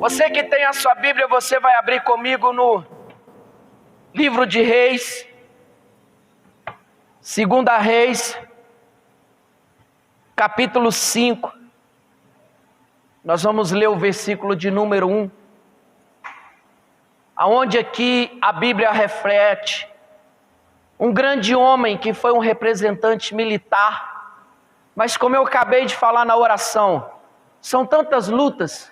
Você que tem a sua Bíblia, você vai abrir comigo no livro de Reis, 2 Reis, capítulo 5. Nós vamos ler o versículo de número 1, aonde aqui a Bíblia reflete um grande homem que foi um representante militar, mas como eu acabei de falar na oração, são tantas lutas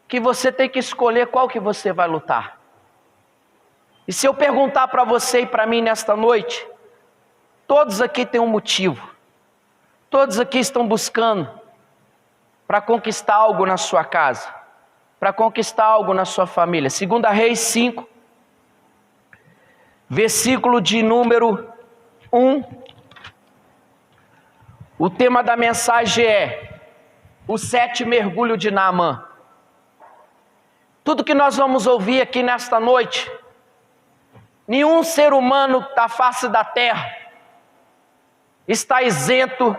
que você tem que escolher qual que você vai lutar. E se eu perguntar para você e para mim nesta noite, todos aqui têm um motivo, todos aqui estão buscando para conquistar algo na sua casa, para conquistar algo na sua família. 2 Reis 5, versículo de número 1. O tema da mensagem é o 7 mergulho de Naamã. Tudo que nós vamos ouvir aqui nesta noite, nenhum ser humano da face da terra está isento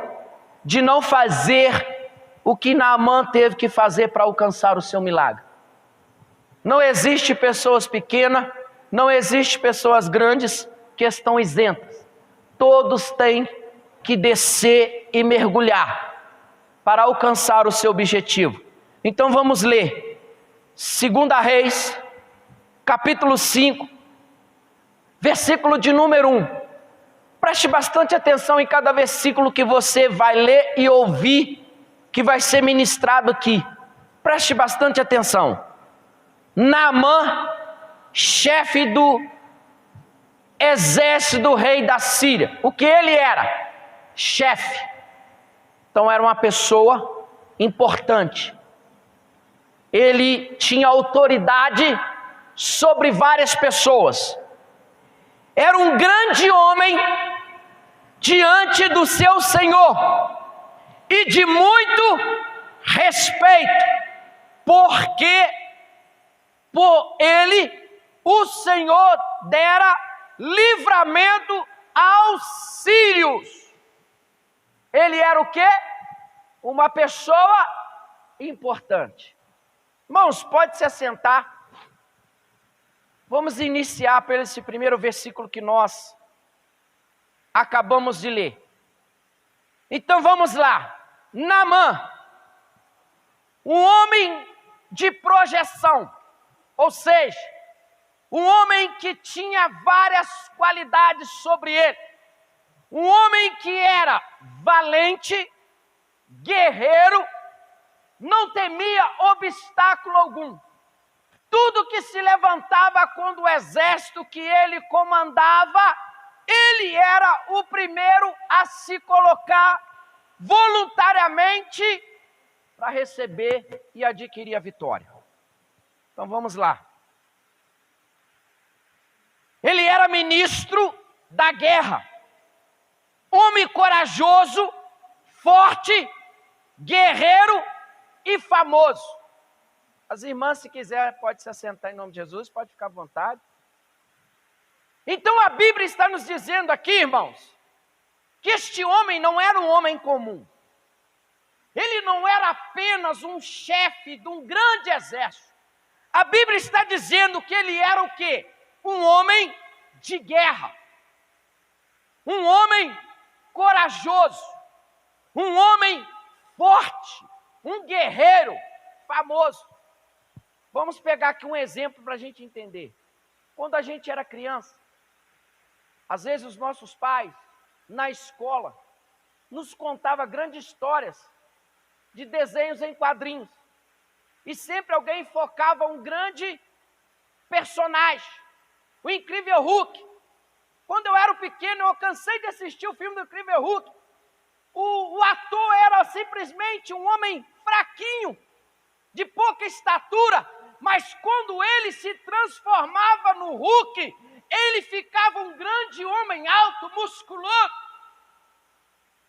de não fazer o que Naamã teve que fazer para alcançar o seu milagre. Não existe pessoas pequenas, não existe pessoas grandes que estão isentas. Todos têm que descer e mergulhar para alcançar o seu objetivo. Então vamos ler 2 Reis, capítulo 5, versículo de número 1. Preste bastante atenção em cada versículo que você vai ler e ouvir, que vai ser ministrado aqui. Preste bastante atenção. Naamã, chefe do exército do rei da Síria. O que ele era? Chefe. Então era uma pessoa importante. Ele tinha autoridade sobre várias pessoas. Era um grande homem diante do seu Senhor e de muito respeito, porque por ele o Senhor dera livramento aos sírios. Ele era o quê? Uma pessoa importante. Irmãos, pode se assentar. Vamos iniciar por esse primeiro versículo que nós acabamos de ler. Então vamos lá. Naamã, um homem de projeção, ou seja, um homem que tinha várias qualidades sobre ele. Um homem que era valente, guerreiro, não temia obstáculo algum. Tudo que se levantava contra o exército que ele comandava, ele era o primeiro a se colocar voluntariamente para receber e adquirir a vitória. Então vamos lá. Ele era ministro da guerra, homem corajoso, forte, guerreiro e famoso. As irmãs, se quiser, pode se assentar em nome de Jesus, pode ficar à vontade. Então a Bíblia está nos dizendo aqui, irmãos, que este homem não era um homem comum. Ele não era apenas um chefe de um grande exército. A Bíblia está dizendo que ele era o quê? Um homem de guerra. Um homem corajoso. Um homem forte. Um guerreiro famoso. Vamos pegar aqui um exemplo para a gente entender. Quando a gente era criança, às vezes os nossos pais, na escola, nos contavam grandes histórias de desenhos em quadrinhos. E sempre alguém focava um grande personagem, o Incrível Hulk. Quando eu era pequeno, eu cansei de assistir o filme do Incrível Hulk. O ator era simplesmente um homem fraquinho, de pouca estatura, mas quando ele se transformava no Hulk, ele ficava um grande homem alto, musculoso.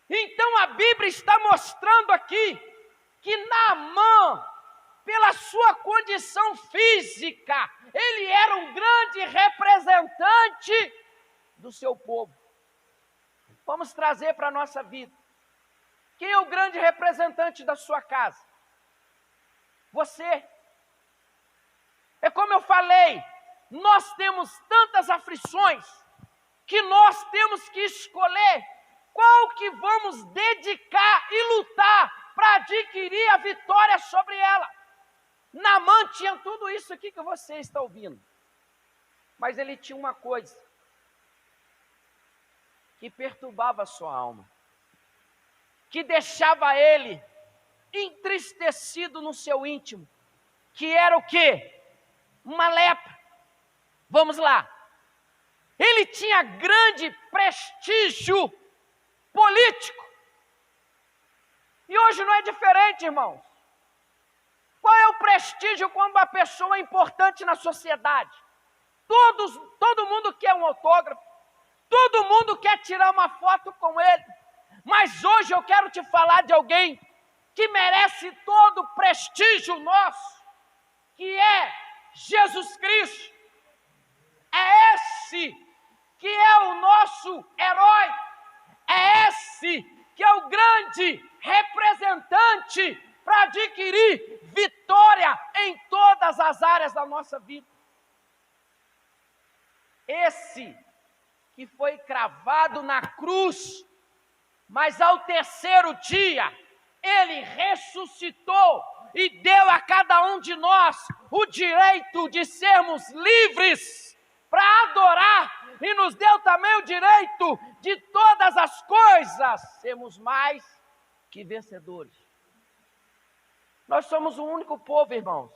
Então a Bíblia está mostrando aqui que Naamã, pela sua condição física, ele era um grande representante do seu povo. Vamos trazer para a nossa vida. Quem é o grande representante da sua casa? você. É como eu falei, nós temos tantas aflições que nós temos que escolher qual que vamos dedicar e lutar para adquirir a vitória sobre ela. Naamã tinha tudo isso aqui que você está ouvindo, mas ele tinha uma coisa que perturbava a sua alma, que deixava ele entristecido no seu íntimo, que era o quê? Uma lepra. Vamos lá. Ele tinha grande prestígio político. E hoje não é diferente, irmãos. Qual é o prestígio quando a pessoa é importante na sociedade? Todo mundo quer um autógrafo, todo mundo quer tirar uma foto com ele. Mas hoje eu quero te falar de alguém que merece todo o prestígio nosso, que é Jesus Cristo. É esse que é o nosso herói, é esse que é o grande representante para adquirir vitória em todas as áreas da nossa vida. Esse que foi cravado na cruz, mas ao terceiro dia, ele ressuscitou e deu a cada um de nós o direito de sermos livres para adorar, e nos deu também o direito de todas as coisas sermos mais que vencedores. Nós somos o único povo, irmãos,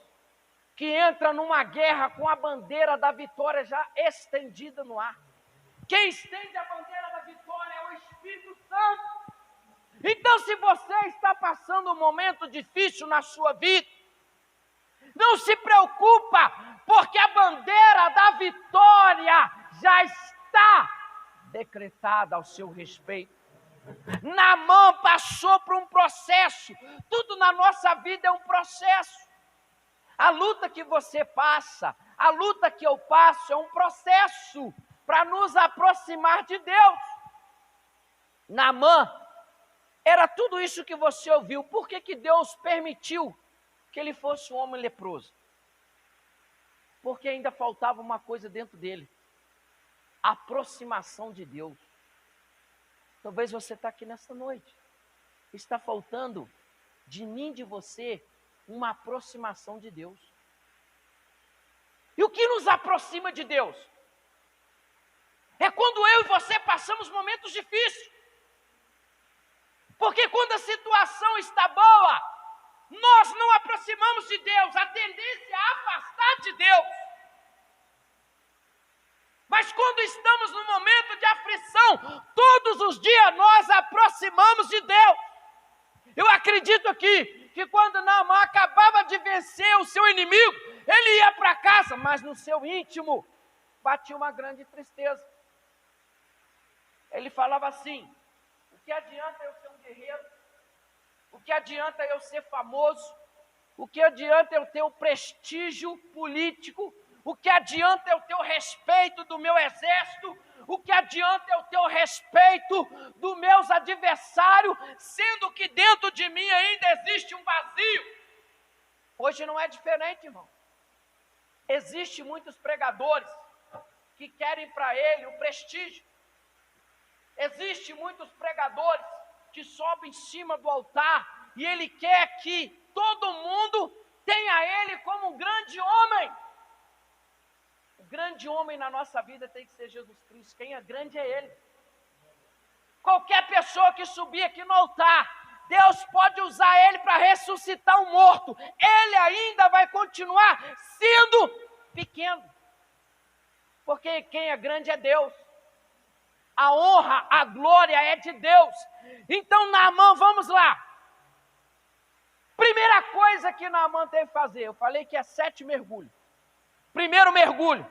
que entra numa guerra com a bandeira da vitória já estendida no ar. Quem estende a bandeira da vitória é o Espírito Santo. Então, se você está passando um momento difícil na sua vida, não se preocupa, porque a bandeira da vitória já está decretada ao seu respeito. Naamã passou por um processo. Tudo na nossa vida é um processo. A luta que você passa, a luta que eu passo é um processo para nos aproximar de Deus. Naamã era tudo isso que você ouviu. Por que Deus permitiu que ele fosse um homem leproso? Porque ainda faltava uma coisa dentro dele: a aproximação de Deus. Talvez você está aqui nessa noite, está faltando de mim, de você, uma aproximação de Deus. E o que nos aproxima de Deus? É quando eu e você passamos momentos difíceis. Porque quando a situação está boa, nós não aproximamos de Deus, a tendência é afastar de Deus. Mas quando estamos num momento de aflição, todos os dias nós aproximamos de Deus. Eu acredito aqui que quando Naamã acabava de vencer o seu inimigo, ele ia para casa, mas no seu íntimo batia uma grande tristeza. Ele falava assim: o que adianta eu ser um guerreiro? O que adianta eu ser famoso? O que adianta eu ter o prestígio político? O que adianta eu ter o respeito do meu exército? O que adianta eu ter o respeito dos meus adversários, sendo que dentro de mim ainda existe um vazio? Hoje não é diferente, irmão. Existem muitos pregadores que querem para ele o prestígio. Existem muitos pregadores que sobem em cima do altar e ele quer que todo mundo tenha ele como um grande homem. O grande homem na nossa vida tem que ser Jesus Cristo. Quem é grande é Ele. Qualquer pessoa que subir aqui no altar, Deus pode usar ele para ressuscitar um morto. Ele ainda vai continuar sendo pequeno. Porque quem é grande é Deus. A honra, a glória é de Deus. Então, Naamã, vamos lá. Primeira coisa que Naamã teve que fazer, eu falei que é 7 mergulhos. Primeiro mergulho,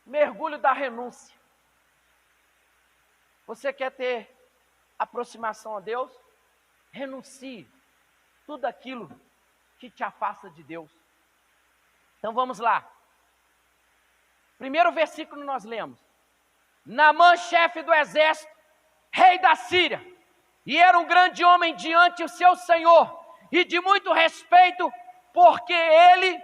mergulho da renúncia. Você quer ter aproximação a Deus? Renuncie tudo aquilo que te afasta de Deus. Então vamos lá. Primeiro versículo nós lemos: Naamã, chefe do exército, rei da Síria, e era um grande homem diante o seu senhor, e de muito respeito, porque ele,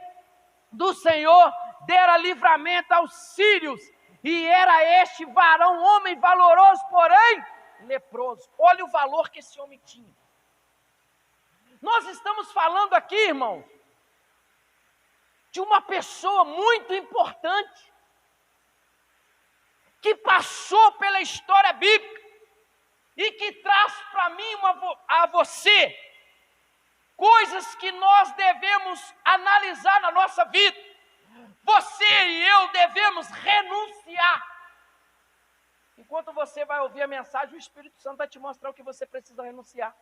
do Senhor, dera livramento aos sírios, e era este varão, homem valoroso, porém leproso. Olha o valor que esse homem tinha. Nós estamos falando aqui, irmãos, de uma pessoa muito importante, que passou pela história bíblica, e que traz para mim, a você, coisas que nós devemos analisar na nossa vida. Você e eu devemos renunciar. Enquanto você vai ouvir a mensagem, o Espírito Santo vai te mostrar o que você precisa renunciar.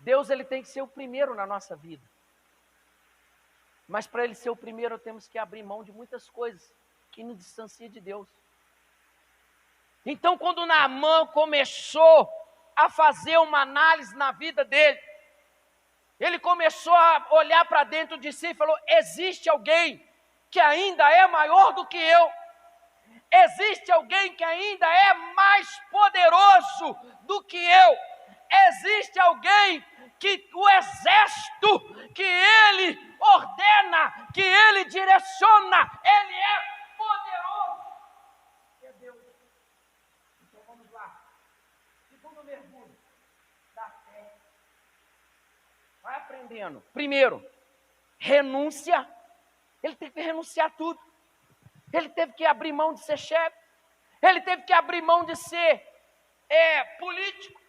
Deus, ele tem que ser o primeiro na nossa vida. Mas para ele ser o primeiro, temos que abrir mão de muitas coisas que nos distanciam de Deus. Então, quando Naamã começou a fazer uma análise na vida dele, ele começou a olhar para dentro de si e falou: existe alguém que ainda é maior do que eu, existe alguém que ainda é mais poderoso do que eu, existe alguém que o exército que ele ordena, que ele direciona, ele é poderoso, é Deus. Então vamos lá, segundo mergulho da fé. Vai aprendendo. Primeiro, renúncia. Ele teve que renunciar a tudo. Ele teve que abrir mão de ser chefe. Ele teve que abrir mão de ser político.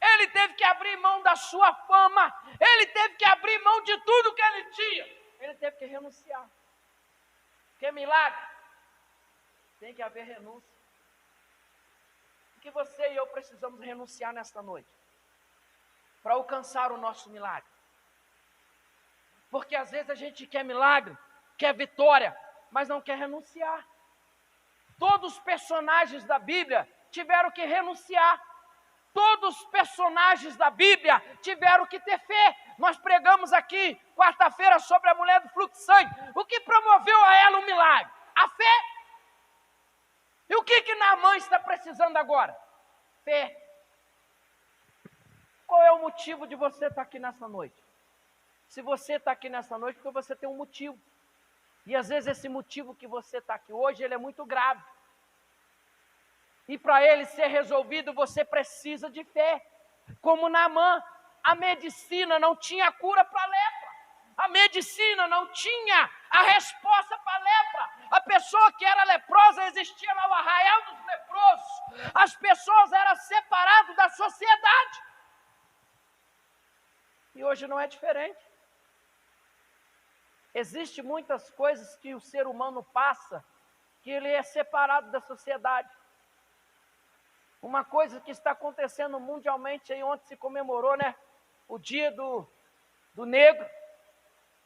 Ele teve que abrir mão da sua fama. Ele teve que abrir mão de tudo que ele tinha. Ele teve que renunciar. Quer milagre? Tem que haver renúncia. O que você e eu precisamos renunciar nesta noite para alcançar o nosso milagre? Porque às vezes a gente quer milagre, quer vitória, mas não quer renunciar. Todos os personagens da Bíblia tiveram que renunciar. Todos os personagens da Bíblia tiveram que ter fé. Nós pregamos aqui, quarta-feira, sobre a mulher do fluxo de sangue. O que promoveu a ela um milagre? A fé. E o que Naamã está precisando agora? Fé. Qual é o motivo de você estar aqui nessa noite? Se você está aqui nessa noite, porque você tem um motivo. E às vezes esse motivo que você está aqui hoje, ele é muito grave. E para ele ser resolvido, você precisa de fé. Como Naamã, a medicina não tinha cura para a lepra. A medicina não tinha a resposta para a lepra. A pessoa que era leprosa existia no arraial dos leprosos. As pessoas eram separadas da sociedade. E hoje não é diferente. Existem muitas coisas que o ser humano passa, que ele é separado da sociedade. Uma coisa que está acontecendo mundialmente, aí ontem se comemorou, né? O dia do negro,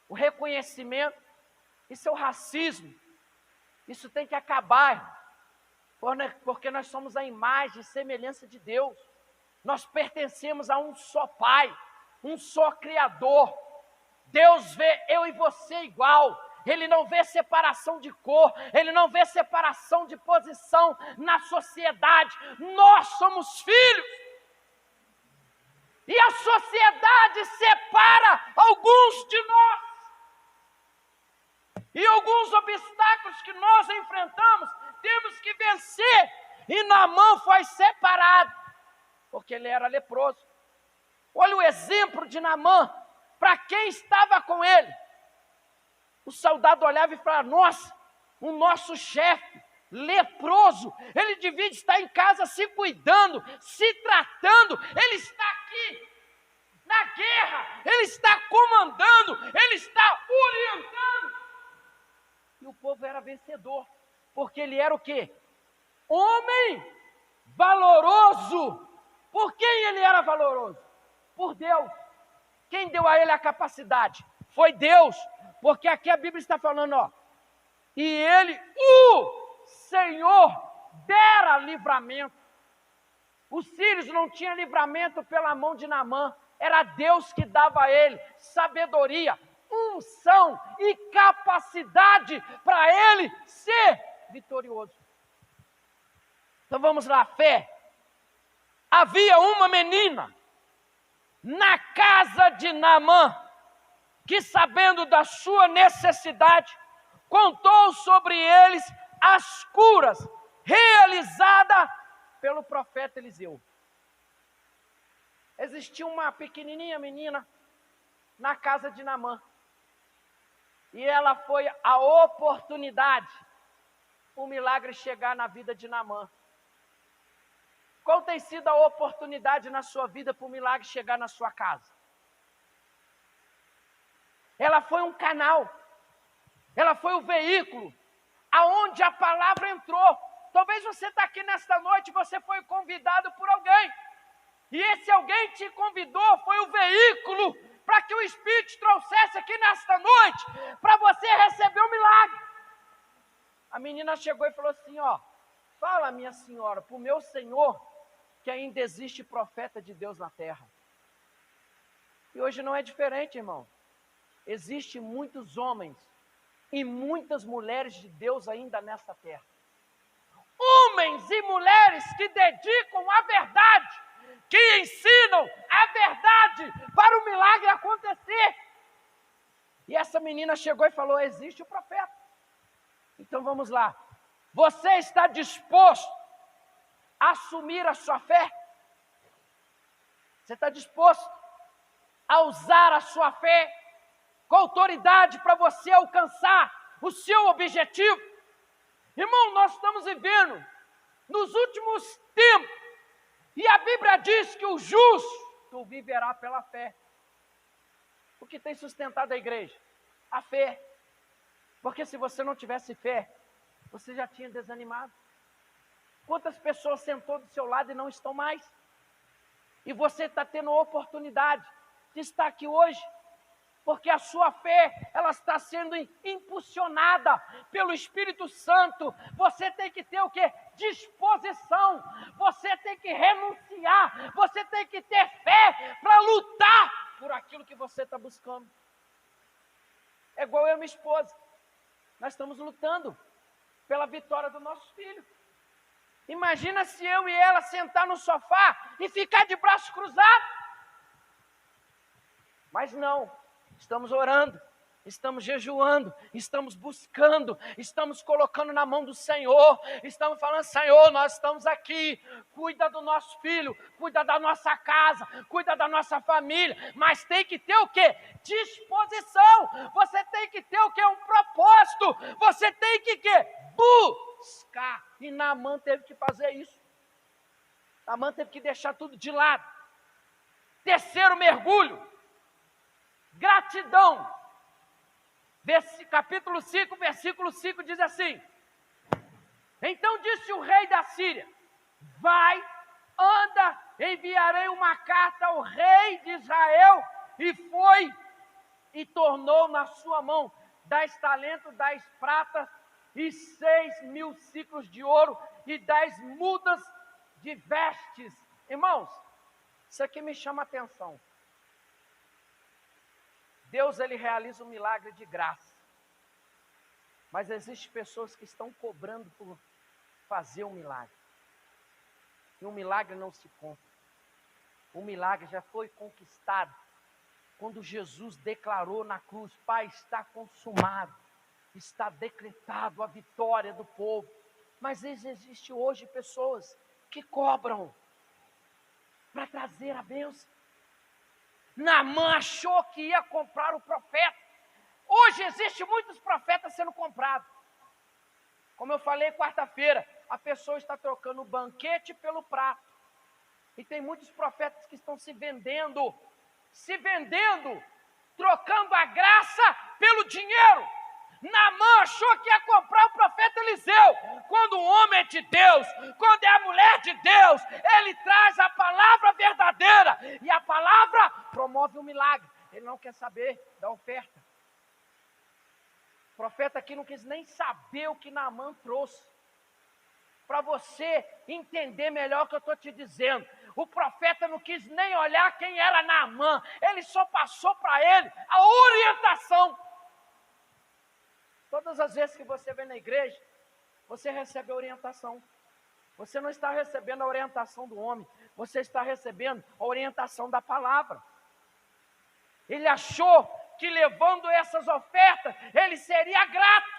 o reconhecimento. Isso é o racismo. Isso tem que acabar, porque nós somos a imagem e semelhança de Deus. Nós pertencemos a um só Pai, um só Criador. Deus vê eu e você igual. Ele não vê separação de cor, ele não vê separação de posição na sociedade. Nós somos filhos. E a sociedade separa alguns de nós. E alguns obstáculos que nós enfrentamos, temos que vencer. E Naamã foi separado, porque ele era leproso. Olha o exemplo de Naamã, para quem estava com ele. O soldado olhava e falava: nossa, o nosso chefe, leproso, ele devia estar em casa se cuidando, se tratando. Ele está aqui, na guerra, ele está comandando, ele está orientando. E o povo era vencedor, porque ele era o quê? Homem valoroso. Por quem ele era valoroso? Por Deus. Quem deu a ele a capacidade? Foi Deus. Porque aqui a Bíblia está falando, ó. E ele, o Senhor, dera livramento. Os sírios não tinham livramento pela mão de Naamã. Era Deus que dava a ele sabedoria, unção e capacidade para ele ser vitorioso. Então vamos lá, fé. Havia uma menina na casa de Naamã, que sabendo da sua necessidade, contou sobre eles as curas realizadas pelo profeta Eliseu. Existia uma pequenininha menina na casa de Naamã, e ela foi a oportunidade, o milagre chegar na vida de Naamã. Qual tem sido a oportunidade na sua vida para o milagre chegar na sua casa? Ela foi um canal, ela foi o veículo, aonde a palavra entrou. Talvez você está aqui nesta noite, você foi convidado por alguém, e esse alguém te convidou, foi o veículo para que o Espírito te trouxesse aqui nesta noite, para você receber o milagre. A menina chegou e falou assim, fala, minha senhora, para o meu Senhor, que ainda existe profeta de Deus na terra. E hoje não é diferente, irmão. Existem muitos homens e muitas mulheres de Deus ainda nesta terra. Homens e mulheres que dedicam a verdade, que ensinam a verdade para o milagre acontecer. E essa menina chegou e falou, existe o profeta. Então vamos lá. Você está disposto a assumir a sua fé? Você está disposto a usar a sua fé com autoridade para você alcançar o seu objetivo? Irmão, nós estamos vivendo nos últimos tempos, e a Bíblia diz que o justo viverá pela fé. O que tem sustentado a igreja? A fé. Porque se você não tivesse fé, você já tinha desanimado. Quantas pessoas sentou do seu lado e não estão mais? E você está tendo a oportunidade de estar aqui hoje, porque a sua fé, ela está sendo impulsionada pelo Espírito Santo. Você tem que ter o quê? Disposição. Você tem que renunciar. Você tem que ter fé para lutar por aquilo que você está buscando. É igual eu e minha esposa. Nós estamos lutando pela vitória do nosso filho. Imagina se eu e ela sentar no sofá e ficar de braço cruzado. Mas não. Estamos orando, estamos jejuando, estamos buscando, estamos colocando na mão do Senhor, estamos falando, Senhor, nós estamos aqui, cuida do nosso filho, cuida da nossa casa, cuida da nossa família, mas tem que ter o quê? Disposição, você tem que ter o quê? Um propósito, você tem que quê? Buscar, e Naamã teve que fazer isso, Naamã teve que deixar tudo de lado. Terceiro mergulho, gratidão. Capítulo 5, versículo 5 diz assim: então disse o rei da Síria, vai, anda, enviarei uma carta ao rei de Israel. E foi, e tornou na sua mão 10 talentos, 10 pratas, e 6.000 ciclos de ouro, e 10 mudas de vestes. Irmãos, isso aqui me chama a atenção. Deus, ele realiza um milagre de graça. Mas existem pessoas que estão cobrando por fazer um milagre. E um milagre não se compra. O milagre já foi conquistado quando Jesus declarou na cruz, Pai, está consumado, está decretado a vitória do povo. Mas existem hoje pessoas que cobram para trazer a bênção. Naamã achou que ia comprar o profeta. Hoje existem muitos profetas sendo comprados. Como eu falei quarta-feira, a pessoa está trocando o banquete pelo prato. E tem muitos profetas que estão se vendendo, trocando a graça pelo dinheiro. Naamã achou que ia comprar o profeta Eliseu. Quando o homem é de Deus, quando é a mulher de Deus, ele traz a palavra verdadeira. E a palavra promove um milagre. Ele não quer saber da oferta. O profeta aqui não quis nem saber o que Naamã trouxe. Para você entender melhor o que eu estou te dizendo. O profeta não quis nem olhar quem era Naamã. Ele só passou para ele a orientação. Todas as vezes que você vem na igreja, você recebe a orientação. Você não está recebendo a orientação do homem, você está recebendo a orientação da palavra. Ele achou que levando essas ofertas, ele seria grato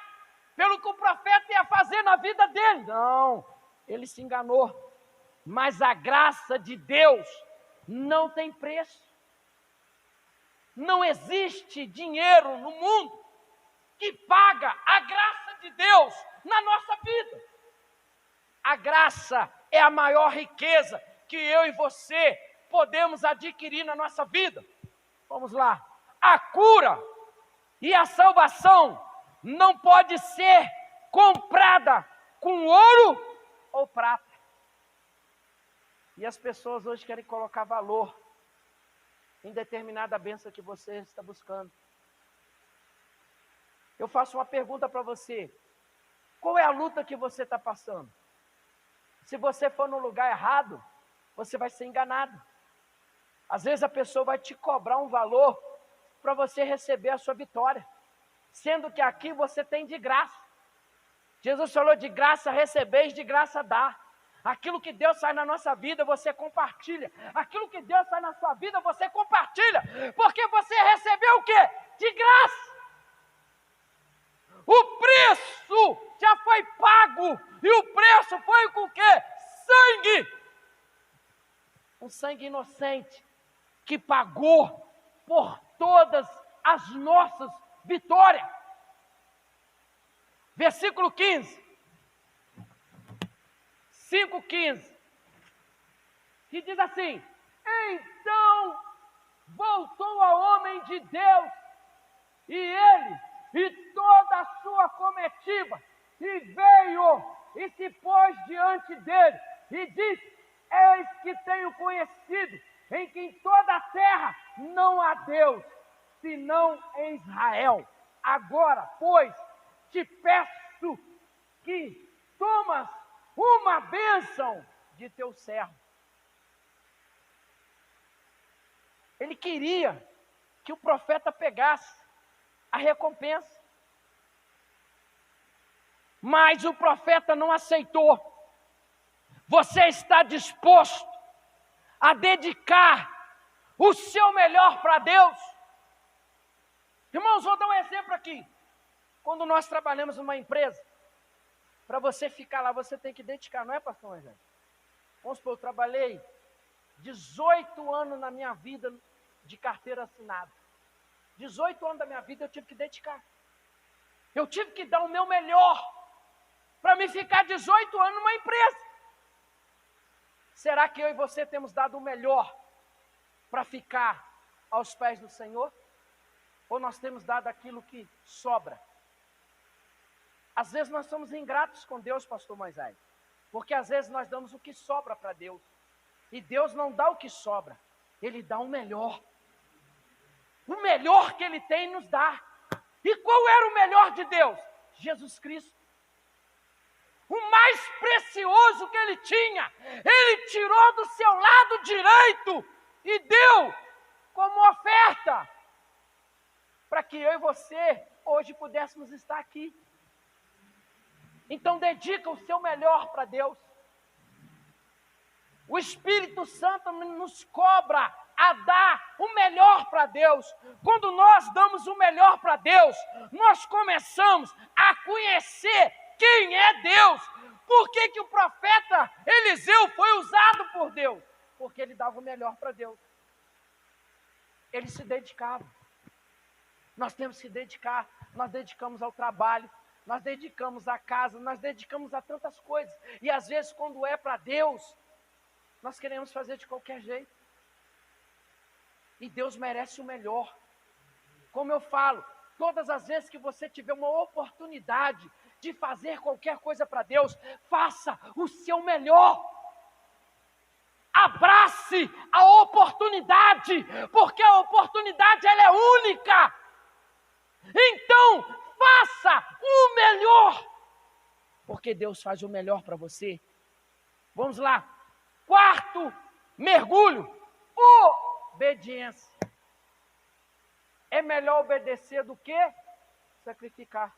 pelo que o profeta ia fazer na vida dele. Não, ele se enganou. Mas a graça de Deus não tem preço. Não existe dinheiro no mundo que paga a graça de Deus na nossa vida. A graça é a maior riqueza que eu e você podemos adquirir na nossa vida. Vamos lá. A cura e a salvação não pode ser comprada com ouro ou prata. E as pessoas hoje querem colocar valor em determinada bênção que você está buscando. Eu faço uma pergunta para você. Qual é a luta que você está passando? Se você for no lugar errado, você vai ser enganado. Às vezes a pessoa vai te cobrar um valor para você receber a sua vitória, sendo que aqui você tem de graça. Jesus falou: de graça recebeis, de graça dá. Aquilo que Deus faz na nossa vida, você compartilha. Aquilo que Deus faz na sua vida, você compartilha. Porque você recebeu o quê? De graça. O preço já foi pago. E o preço foi com o quê? Sangue. Um sangue inocente que pagou por todas as nossas vitórias. Versículo 15. 5,15, que diz assim: então voltou ao homem de Deus, e ele e toda a sua comitiva, e veio e se pôs diante dele, e disse: eis que tenho conhecido em que em toda a terra não há Deus, senão em Israel. Agora, pois, te peço que tomas uma bênção de teu servo. Ele queria que o profeta pegasse a recompensa. Mas o profeta não aceitou. Você está disposto a dedicar o seu melhor para Deus? Irmãos, vou dar um exemplo aqui. Quando nós trabalhamos numa empresa, para você ficar lá, você tem que dedicar, não é, pastor Angélico? Vamos supor, eu trabalhei 18 anos na minha vida de carteira assinada. 18 anos da minha vida eu tive que dedicar. Eu tive que dar o meu melhor para me ficar 18 anos numa empresa. Será que eu e você temos dado o melhor para ficar aos pés do Senhor? Ou nós temos dado aquilo que sobra? Às vezes nós somos ingratos com Deus, pastor Moisés, porque às vezes nós damos o que sobra para Deus, e Deus não dá o que sobra, Ele dá o melhor que Ele tem nos dá. E qual era o melhor de Deus? Jesus Cristo. O mais precioso que Ele tinha, Ele tirou do seu lado direito e deu como oferta, para que eu e você hoje pudéssemos estar aqui. Então dedica o seu melhor para Deus. O Espírito Santo nos cobra a dar o melhor para Deus. Quando nós damos o melhor para Deus, nós começamos a conhecer quem é Deus. Por que que o profeta Eliseu foi usado por Deus? Porque ele dava o melhor para Deus. Ele se dedicava. Nós temos que dedicar. Nós dedicamos ao trabalho, nós dedicamos à casa, nós dedicamos a tantas coisas. E às vezes quando é para Deus, nós queremos fazer de qualquer jeito. E Deus merece o melhor. Como eu falo, todas as vezes que você tiver uma oportunidade de fazer qualquer coisa para Deus, faça o seu melhor. Abrace a oportunidade, porque a oportunidade ela é única. Então, faça o melhor, porque Deus faz o melhor para você. Vamos lá. Quarto mergulho: obediência. É melhor obedecer do que sacrificar.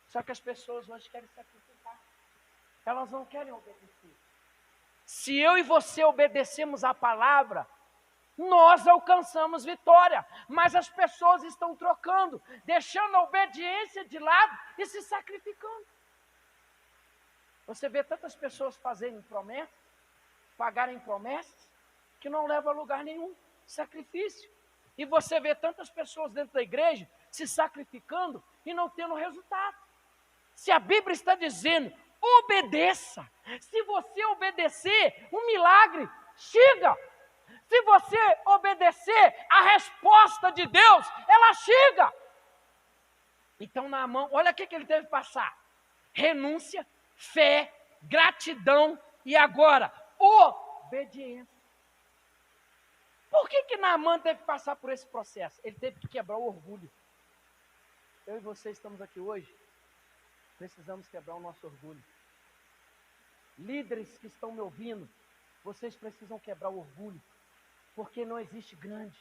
Só que as pessoas hoje querem sacrificar. Elas não querem obedecer. Se eu e você obedecemos a palavra, nós alcançamos vitória. Mas as pessoas estão trocando, deixando a obediência de lado e se sacrificando. Você vê tantas pessoas fazerem promessas, pagarem promessas, que não levam a lugar nenhum, sacrifício. E você vê tantas pessoas dentro da igreja se sacrificando e não tendo resultado. Se a Bíblia está dizendo, obedeça. Se você obedecer, um milagre chega. Se você obedecer, a resposta de Deus, ela chega. Então, Naamã, olha o que ele teve que passar. Renúncia, fé, gratidão e agora, obediência. Por que Naamã teve que passar por esse processo? Ele teve que quebrar o orgulho. Eu e você estamos aqui hoje, precisamos quebrar o nosso orgulho. Líderes que estão me ouvindo, vocês precisam quebrar o orgulho, porque não existe grande.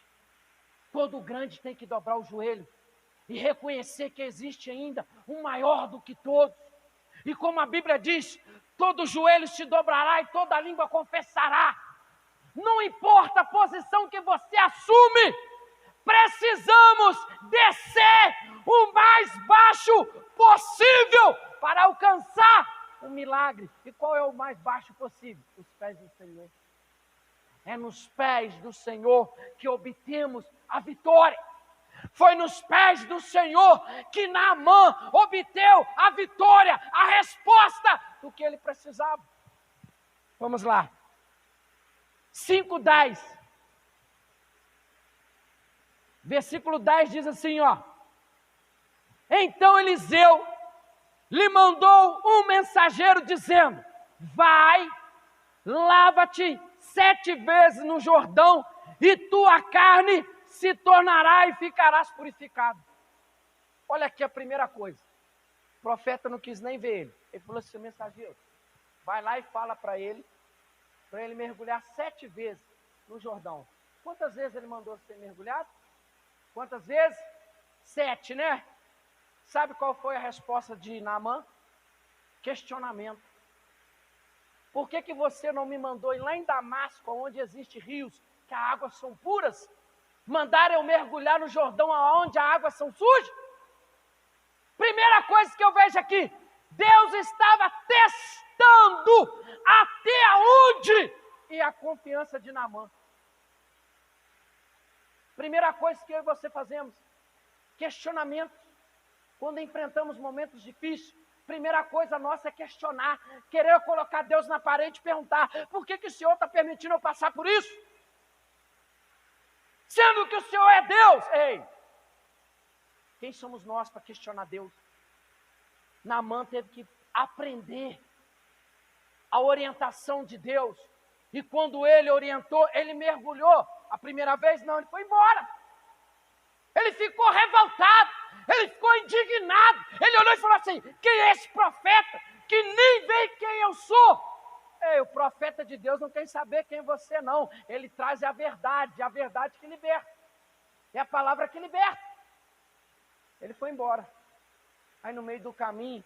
Todo grande tem que dobrar o joelho e reconhecer que existe ainda um maior do que todos. E como a Bíblia diz, todo joelho se dobrará e toda língua confessará. Não importa a posição que você assume, precisamos descer o mais baixo possível para alcançar o milagre. E qual é o mais baixo possível? Os pés do Senhor. É nos pés do Senhor que obtemos a vitória. Foi nos pés do Senhor que Naamã obteve a vitória, a resposta do que ele precisava. Vamos lá. 5:10. Versículo 10 diz assim, ó. Então Eliseu lhe mandou um mensageiro dizendo, vai, lava-te 7 vezes no Jordão e tua carne se tornará e ficarás purificado. Olha aqui a primeira coisa. O profeta não quis nem ver ele. Ele falou assim, mensageiro, vai lá e fala para ele mergulhar 7 vezes no Jordão. Quantas vezes ele mandou ser mergulhado? Quantas vezes? 7, né? Sabe qual foi a resposta de Naamã? Questionamento. Por que você não me mandou ir lá em Damasco, onde existem rios, que as águas são puras? Mandaram eu mergulhar no Jordão, onde as águas são sujas? Primeira coisa que eu vejo aqui, Deus estava testando até onde ia a confiança de Naamã. Primeira coisa que eu e você fazemos, questionamento. Quando enfrentamos momentos difíceis, primeira coisa nossa é questionar, querer colocar Deus na parede e perguntar, por que o Senhor está permitindo eu passar por isso? Sendo que o Senhor é Deus. Ei, quem somos nós para questionar Deus? Naamã teve que aprender a orientação de Deus. E quando ele orientou, ele mergulhou. A primeira vez não, ele foi embora. Ele ficou revoltado, ele ficou indignado. Ele olhou e falou assim, quem é esse profeta que nem vê quem eu sou? Ei, o profeta de Deus não quer saber quem você não. Ele traz a verdade que liberta. É a palavra que liberta. Ele foi embora. Aí no meio do caminho,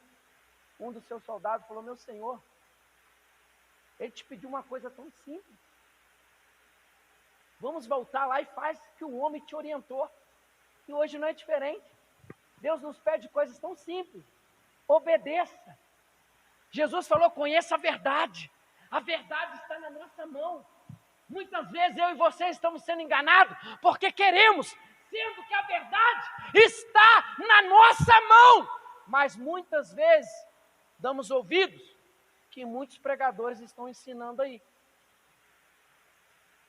um dos seus soldados falou, meu senhor, ele te pediu uma coisa tão simples. Vamos voltar lá e faz o que o homem te orientou. E hoje não é diferente. Deus nos pede coisas tão simples. Obedeça. Jesus falou, conheça a verdade. A verdade está na nossa mão. Muitas vezes eu e você estamos sendo enganados porque queremos, sendo que a verdade está na nossa mão. Mas muitas vezes damos ouvidos que muitos pregadores estão ensinando aí.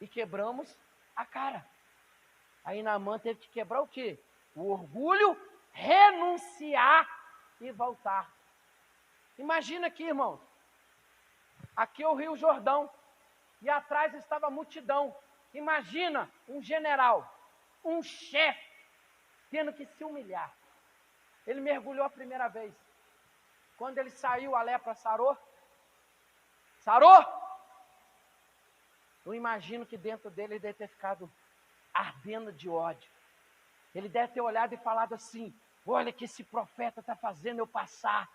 E quebramos a cara. Aí Naamã teve que quebrar o quê? O orgulho, renunciar e voltar. Imagina aqui, irmãos. Aqui é o Rio Jordão. E atrás estava a multidão. Imagina um general, um chefe, tendo que se humilhar. Ele mergulhou a primeira vez. Quando ele saiu, a lepra sarou. Sarou? Eu imagino que dentro dele ele deve ter ficado ardendo de ódio. Ele deve ter olhado e falado assim, olha que esse profeta está fazendo eu passar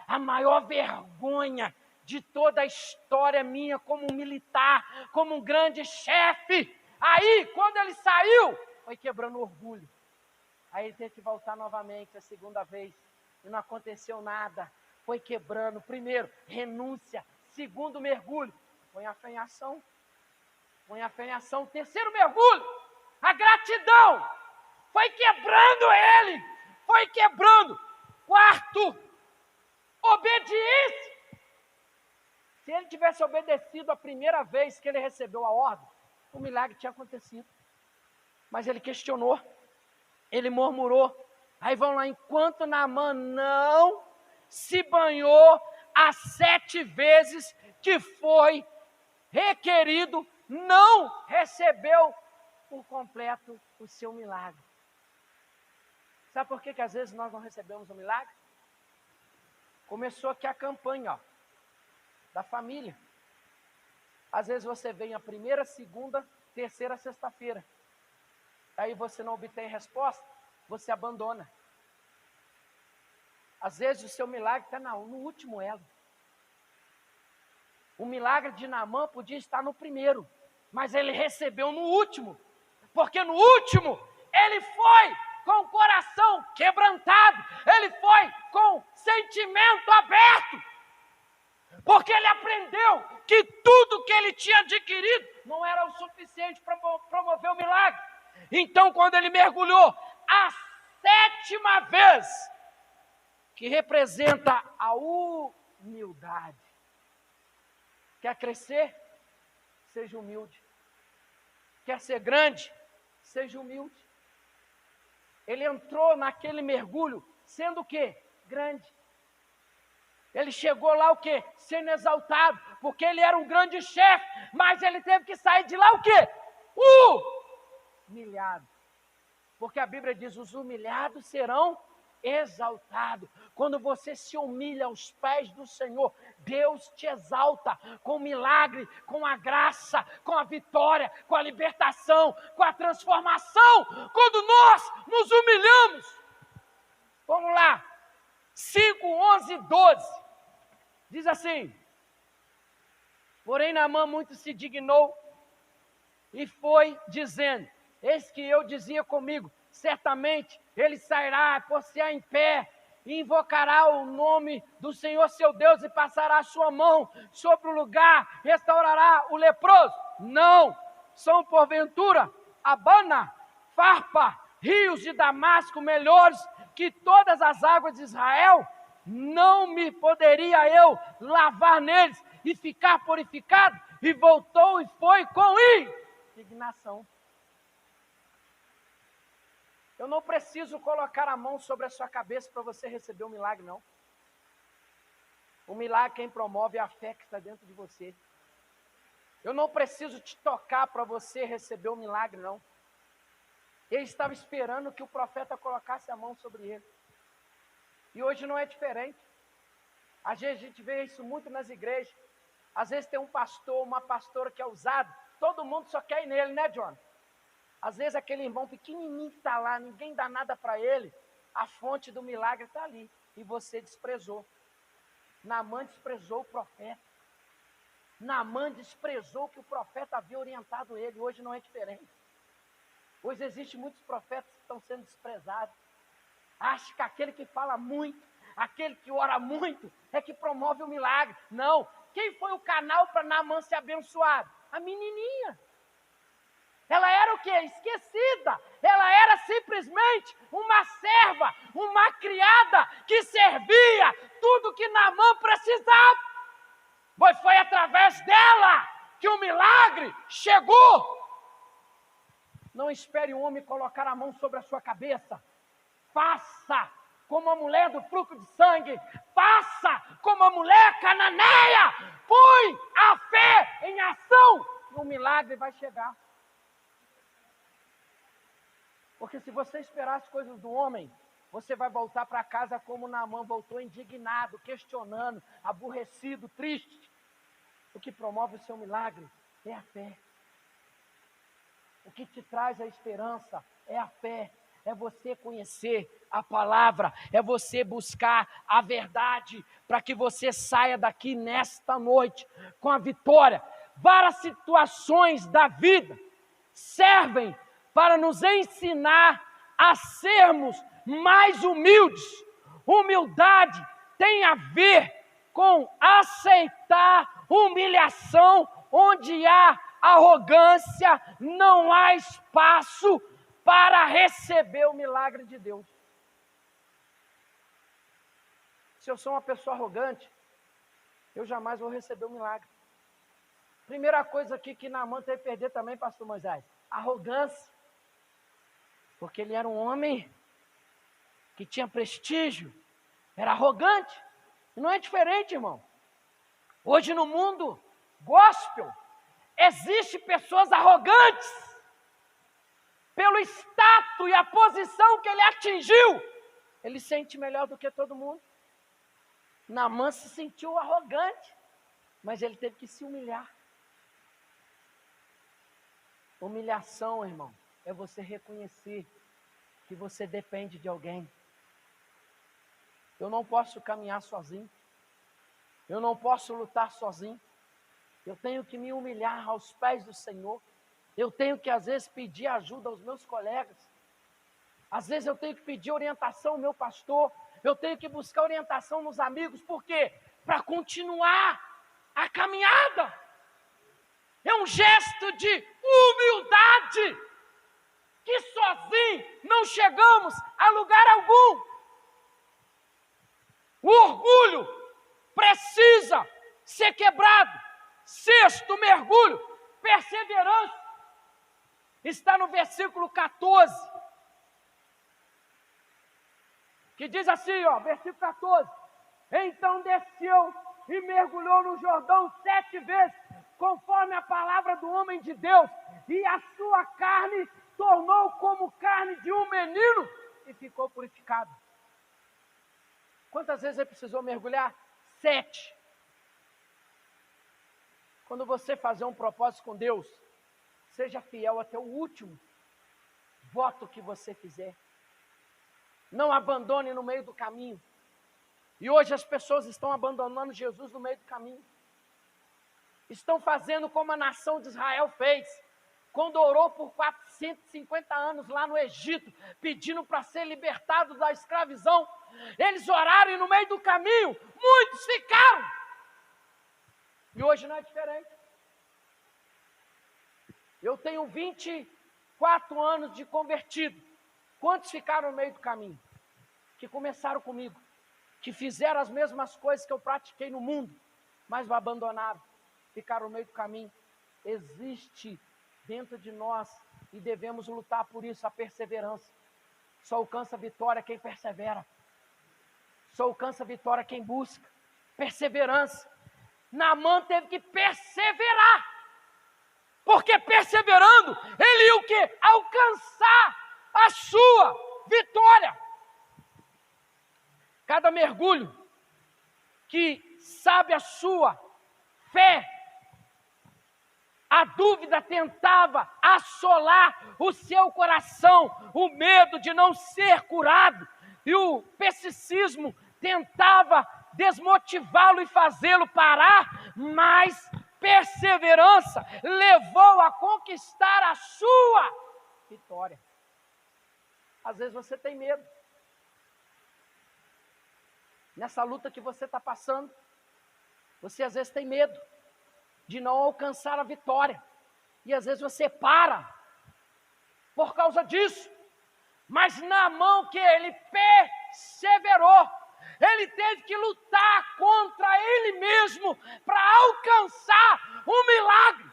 a maior vergonha de toda a história minha como um militar, como um grande chefe. Aí, quando ele saiu, foi quebrando o orgulho. Aí ele teve que voltar novamente a segunda vez. E não aconteceu nada. Foi quebrando. Primeiro, renúncia. Segundo, mergulho. Põe a fé em ação. Põe a fé em ação. Terceiro mergulho, a gratidão. Foi quebrando ele. Foi quebrando. Quarto, obediência. Se ele tivesse obedecido a primeira vez que ele recebeu a ordem, o milagre tinha acontecido. Mas ele questionou, ele murmurou. Aí vão lá, enquanto Naamã não se banhou as 7 vezes que foi requerido, não recebeu por completo o seu milagre. Sabe por que às vezes nós não recebemos o milagre? Começou aqui a campanha, da família. Às vezes você vem a primeira, segunda, terceira, sexta-feira. Aí você não obtém resposta, você abandona. Às vezes o seu milagre está no último elo. O milagre de Naamã podia estar no primeiro, mas ele recebeu no último. Porque no último, ele foi com o coração quebrantado. Ele foi com sentimento aberto. Porque ele aprendeu que tudo que ele tinha adquirido não era o suficiente para promover o milagre. Então, quando ele mergulhou a 7ª vez, que representa a humildade. Quer crescer? Seja humilde. Quer ser grande? Seja humilde. Ele entrou naquele mergulho sendo o quê? Grande. Ele chegou lá o quê? Sendo exaltado, porque ele era um grande chefe, mas ele teve que sair de lá o quê? Humilhado. Porque a Bíblia diz, os humilhados serão exaltados. Quando você se humilha aos pés do Senhor, Deus te exalta com o milagre, com a graça, com a vitória, com a libertação, com a transformação. Quando nós nos humilhamos. Vamos lá. 5, 11, 12. Diz assim: porém Naamã muito se dignou e foi dizendo, eis que eu dizia comigo, certamente ele sairá, pôr-se-á em pé, e invocará o nome do Senhor seu Deus, e passará a sua mão sobre o lugar, restaurará o leproso. Não, são porventura Abana, Farpa, rios de Damasco melhores que todas as águas de Israel? Não me poderia eu lavar neles e ficar purificado? E voltou e foi com indignação. Eu não preciso colocar a mão sobre a sua cabeça para você receber o milagre, não. O milagre quem promove é a fé que está dentro de você. Eu não preciso te tocar para você receber o milagre, não. Ele estava esperando que o profeta colocasse a mão sobre ele. E hoje não é diferente. Às vezes a gente vê isso muito nas igrejas. Às vezes tem um pastor, uma pastora que é usado, todo mundo só quer ir nele, né, John? Às vezes aquele irmão pequenininho que está lá, ninguém dá nada para ele, a fonte do milagre está ali, e você desprezou. Naamã desprezou o profeta. Naamã desprezou que o profeta havia orientado ele. Hoje não é diferente. Hoje existem muitos profetas que estão sendo desprezados. Acha que aquele que fala muito, aquele que ora muito, é que promove o milagre. Não. Quem foi o canal para Naamã ser abençoado? A menininha. Ela era o quê? Esquecida. Ela era simplesmente uma serva, uma criada que servia tudo que Naamã precisava. Pois foi através dela que o milagre chegou. Não espere um homem colocar a mão sobre a sua cabeça. Faça como a mulher do fluxo de sangue. Faça como a mulher cananeia. Põe a fé em ação e o milagre vai chegar. Porque se você esperar as coisas do homem, você vai voltar para casa como Naamã voltou, indignado, questionando, aborrecido, triste. O que promove o seu milagre é a fé. O que te traz a esperança é a fé. É você conhecer a palavra, é você buscar a verdade, para que você saia daqui nesta noite com a vitória. Várias situações da vida servem para nos ensinar a sermos mais humildes. Humildade tem a ver com aceitar humilhação. Onde há arrogância, não há espaço para receber o milagre de Deus. Se eu sou uma pessoa arrogante, eu jamais vou receber o milagre. Primeira coisa aqui que Naamã teve que perder também, pastor Moisés, arrogância. Porque ele era um homem que tinha prestígio, era arrogante. E não é diferente, irmão. Hoje no mundo gospel, existem pessoas arrogantes. Pelo status e a posição que ele atingiu, ele se sente melhor do que todo mundo. Naamã se sentiu arrogante, mas ele teve que se humilhar. Humilhação, irmão, é você reconhecer que você depende de alguém. Eu não posso caminhar sozinho. Eu não posso lutar sozinho. Eu tenho que me humilhar aos pés do Senhor. Eu tenho que, às vezes, pedir ajuda aos meus colegas. Às vezes, eu tenho que pedir orientação ao meu pastor. Eu tenho que buscar orientação nos amigos. Por quê? Para continuar a caminhada. É um gesto de humildade, que sozinho não chegamos a lugar algum. O orgulho precisa ser quebrado. Sexto mergulho, perseverança. Está no versículo 14. Que diz assim, versículo 14. Então desceu e mergulhou no Jordão 7 vezes, conforme a palavra do homem de Deus, e a sua carne tornou como carne de um menino, e ficou purificado. Quantas vezes ele precisou mergulhar? 7. Quando você fazer um propósito com Deus, seja fiel até o último voto que você fizer. Não abandone no meio do caminho. E hoje as pessoas estão abandonando Jesus no meio do caminho. Estão fazendo como a nação de Israel fez, quando orou por 450 anos lá no Egito, pedindo para ser libertado da escravidão. Eles oraram e no meio do caminho, muitos ficaram. E hoje não é diferente. Eu tenho 24 anos de convertido. Quantos ficaram no meio do caminho? Que começaram comigo, que fizeram as mesmas coisas que eu pratiquei no mundo, mas me abandonaram, ficaram no meio do caminho. Existe dentro de nós, e devemos lutar por isso, a perseverança. Só alcança a vitória quem persevera. Só alcança a vitória quem busca. Perseverança. Naamã teve que perseverar, porque perseverando, ele ia o quê? Alcançar a sua vitória. Cada mergulho que sabe a sua fé, a dúvida tentava assolar o seu coração, o medo de não ser curado, e o ceticismo tentava desmotivá-lo e fazê-lo parar, mas perseverança levou a conquistar a sua vitória. Às vezes você tem medo. Nessa luta que você está passando, você às vezes tem medo de não alcançar a vitória. E às vezes você para por causa disso. Mas Naamã, que ele perseverou, ele teve que lutar contra ele mesmo para alcançar o milagre.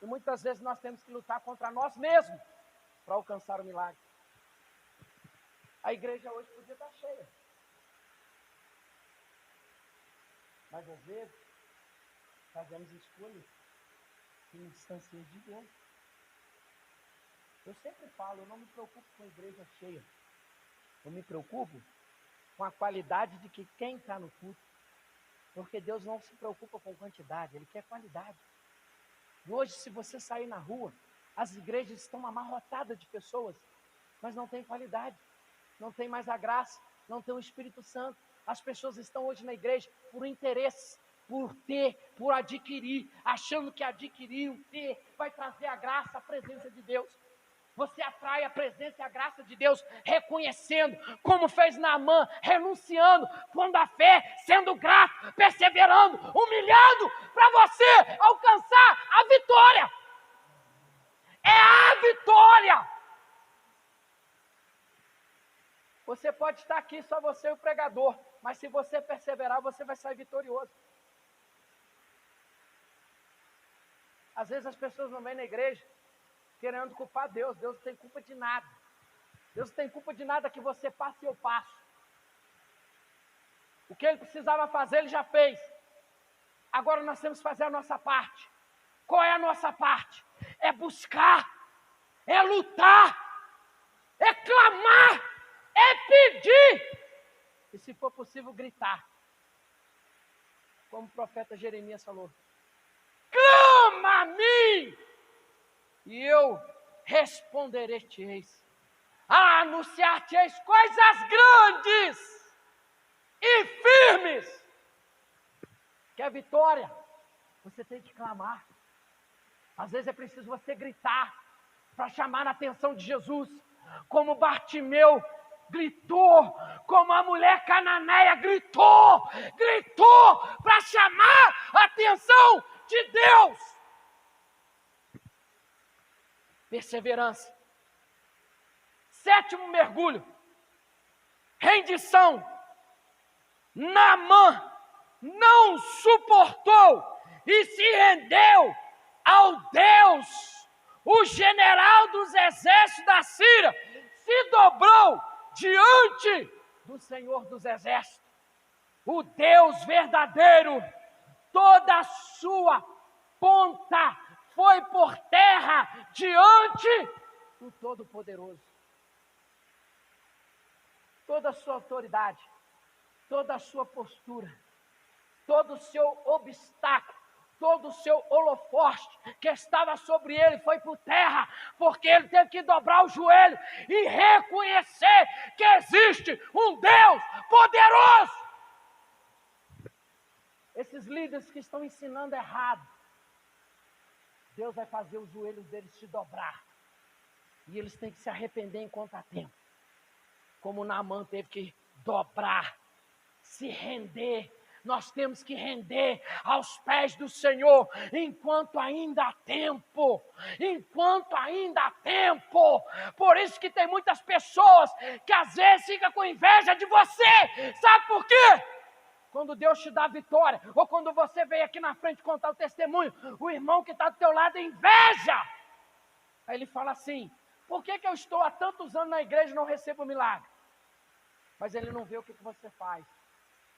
E muitas vezes nós temos que lutar contra nós mesmos para alcançar o milagre. A igreja hoje podia estar cheia. Mas às vezes fazemos escolhas que nos distanciam de Deus. Eu sempre falo, eu não me preocupo com a igreja cheia. Eu me preocupo com a qualidade de que quem está no culto. Porque Deus não se preocupa com quantidade, Ele quer qualidade. E hoje, se você sair na rua, as igrejas estão amarrotadas de pessoas, mas não tem qualidade, não tem mais a graça, não tem o Espírito Santo. As pessoas estão hoje na igreja por interesse, por adquirir, achando que adquirir, ter, vai trazer a graça, a presença de Deus. Você atrai a presença e a graça de Deus, reconhecendo, como fez Naamã, renunciando, pondo a fé, sendo grato, perseverando, humilhando, para você alcançar a vitória. É a vitória. Você pode estar aqui, só você e o pregador, mas se você perseverar, você vai sair vitorioso. Às vezes as pessoas não vêm na igreja querendo culpar Deus. Deus não tem culpa de nada. Deus não tem culpa de nada que você passe e eu passo. O que Ele precisava fazer, Ele já fez. Agora nós temos que fazer a nossa parte. Qual é a nossa parte? É buscar, é lutar, é clamar, é pedir. E se for possível, gritar. Como o profeta Jeremias falou. Clama a mim, e eu responderei-te-eis. Anunciar-te-eis coisas grandes e firmes. Quer vitória? Você tem que clamar. Às vezes é preciso você gritar para chamar a atenção de Jesus. Como Bartimeu gritou, como a mulher cananeia gritou para chamar a atenção de Deus. Perseverança. 7º mergulho. Rendição. Naamã não suportou e se rendeu ao Deus. O general dos exércitos da Síria se dobrou diante do Senhor dos exércitos. O Deus verdadeiro, toda a sua ponta foi por terra diante do Todo-Poderoso. Toda a sua autoridade, toda a sua postura, todo o seu obstáculo, todo o seu holofote que estava sobre ele foi por terra, porque ele teve que dobrar o joelho e reconhecer que existe um Deus poderoso. Esses líderes que estão ensinando errado, Deus vai fazer os joelhos deles se dobrar. E eles têm que se arrepender enquanto há tempo. Como Naamã teve que dobrar, se render. Nós temos que render aos pés do Senhor enquanto ainda há tempo. Enquanto ainda há tempo. Por isso que tem muitas pessoas que às vezes ficam com inveja de você. Sabe por quê? Quando Deus te dá vitória, ou quando você vem aqui na frente contar o testemunho, o irmão que está do teu lado inveja. Aí ele fala assim, por que eu estou há tantos anos na igreja e não recebo milagre? Mas ele não vê o que você faz.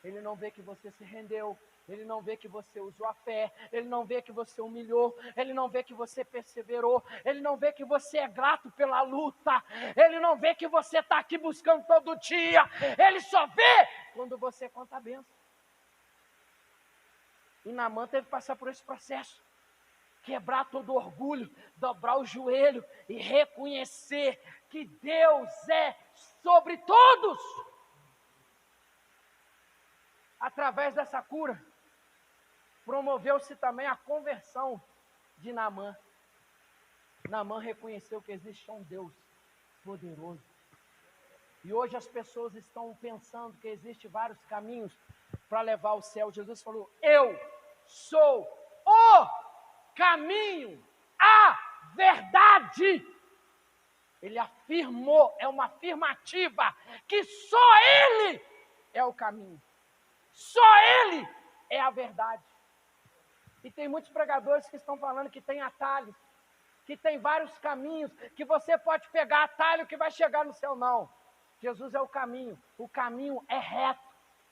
Ele não vê que você se rendeu. Ele não vê que você usou a fé. Ele não vê que você humilhou. Ele não vê que você perseverou. Ele não vê que você é grato pela luta. Ele não vê que você está aqui buscando todo dia. Ele só vê quando você conta a bênção. E Naamã teve que passar por esse processo. Quebrar todo o orgulho, dobrar o joelho e reconhecer que Deus é sobre todos. Através dessa cura, promoveu-se também a conversão de Naamã. Naamã reconheceu que existe um Deus poderoso. E hoje as pessoas estão pensando que existem vários caminhos para levar ao céu. Jesus falou, eu sou o caminho, a verdade. Ele afirmou, é uma afirmativa, que só Ele é o caminho. Só Ele é a verdade. E tem muitos pregadores que estão falando que tem atalhos, que tem vários caminhos, que você pode pegar atalho que vai chegar no céu. Não. Jesus é o caminho é reto.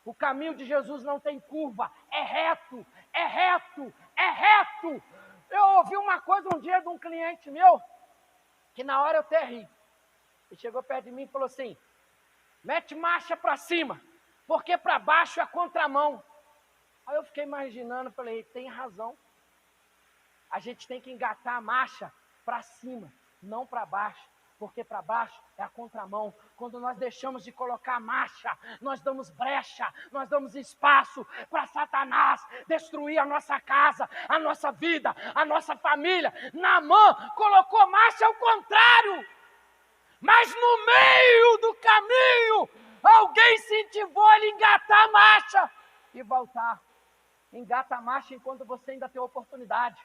O caminho de Jesus não tem curva, é reto, é reto, é reto. Eu ouvi uma coisa um dia de um cliente meu, que na hora eu até ri. Ele chegou perto de mim e falou assim, mete marcha para cima, porque para baixo é contramão. Aí eu fiquei imaginando, falei, tem razão. A gente tem que engatar a marcha para cima, não para baixo. porque para baixo é a contramão. Quando nós deixamos de colocar marcha, nós damos brecha, nós damos espaço para Satanás destruir a nossa casa, a nossa vida, a nossa família. Naamã colocou marcha ao contrário, mas no meio do caminho, alguém incentivou ele a engatar a marcha e voltar. Engata a marcha enquanto você ainda tem oportunidade.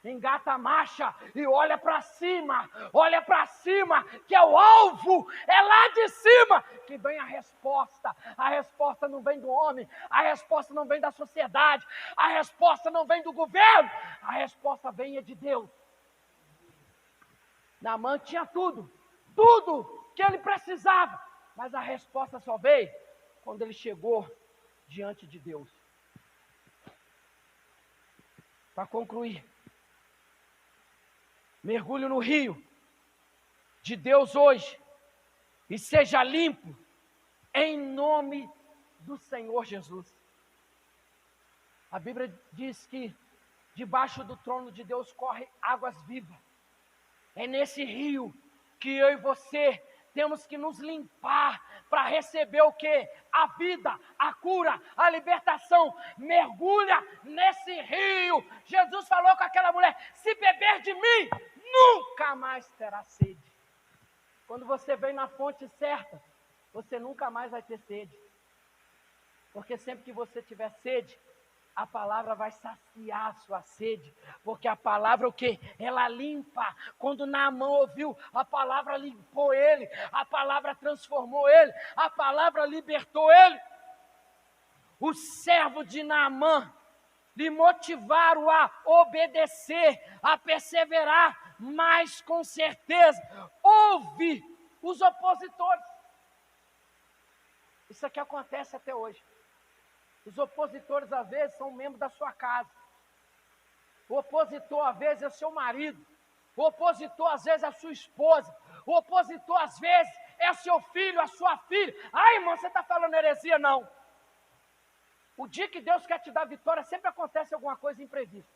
Engata a marcha e olha para cima, que é o alvo, é lá de cima que vem a resposta. A resposta não vem do homem, a resposta não vem da sociedade, a resposta não vem do governo, a resposta vem de Deus. Naamã tinha tudo que ele precisava, mas a resposta só veio quando ele chegou diante de Deus. Para concluir, mergulhe no rio de Deus hoje e seja limpo em nome do Senhor Jesus. A Bíblia diz que debaixo do trono de Deus corre águas vivas. É nesse rio que eu e você temos que nos limpar para receber o quê? A vida, a cura, a libertação. Mergulha nesse rio. Jesus falou com aquela mulher: se beber de mim, nunca mais terá sede. Quando você vem na fonte certa, você nunca mais vai ter sede. Porque sempre que você tiver sede, a palavra vai saciar a sua sede, porque a palavra o quê? Ela limpa. Quando Naamã ouviu, a palavra limpou ele, a palavra transformou ele, a palavra libertou ele. Os servos de Naamã lhe motivaram a obedecer, a perseverar, mas com certeza houve os opositores. Isso aqui acontece até hoje. Os opositores, às vezes, são membros da sua casa. O opositor, às vezes, é o seu marido. O opositor, às vezes, é a sua esposa. O opositor, às vezes, é o seu filho, a sua filha. Ai, irmão, você está falando heresia? Não. O dia que Deus quer te dar vitória, sempre acontece alguma coisa imprevista.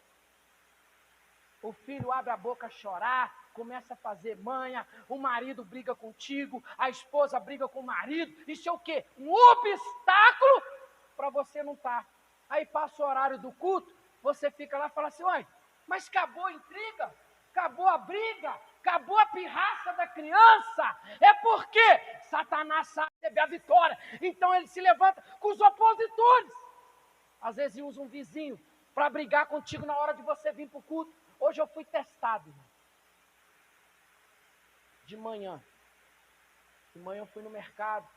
O filho abre a boca a chorar, começa a fazer manha, o marido briga contigo, a esposa briga com o marido. Isso é o quê? Um obstáculo para você não estar. Aí passa o horário do culto, você fica lá e fala assim: olha, mas acabou a intriga, acabou a briga, acabou a pirraça da criança. É porque Satanás sabe receber a vitória, então ele se levanta com os opositores. Às vezes usa um vizinho para brigar contigo na hora de você vir para o culto. Hoje eu fui testado, irmão. De manhã eu fui no mercado,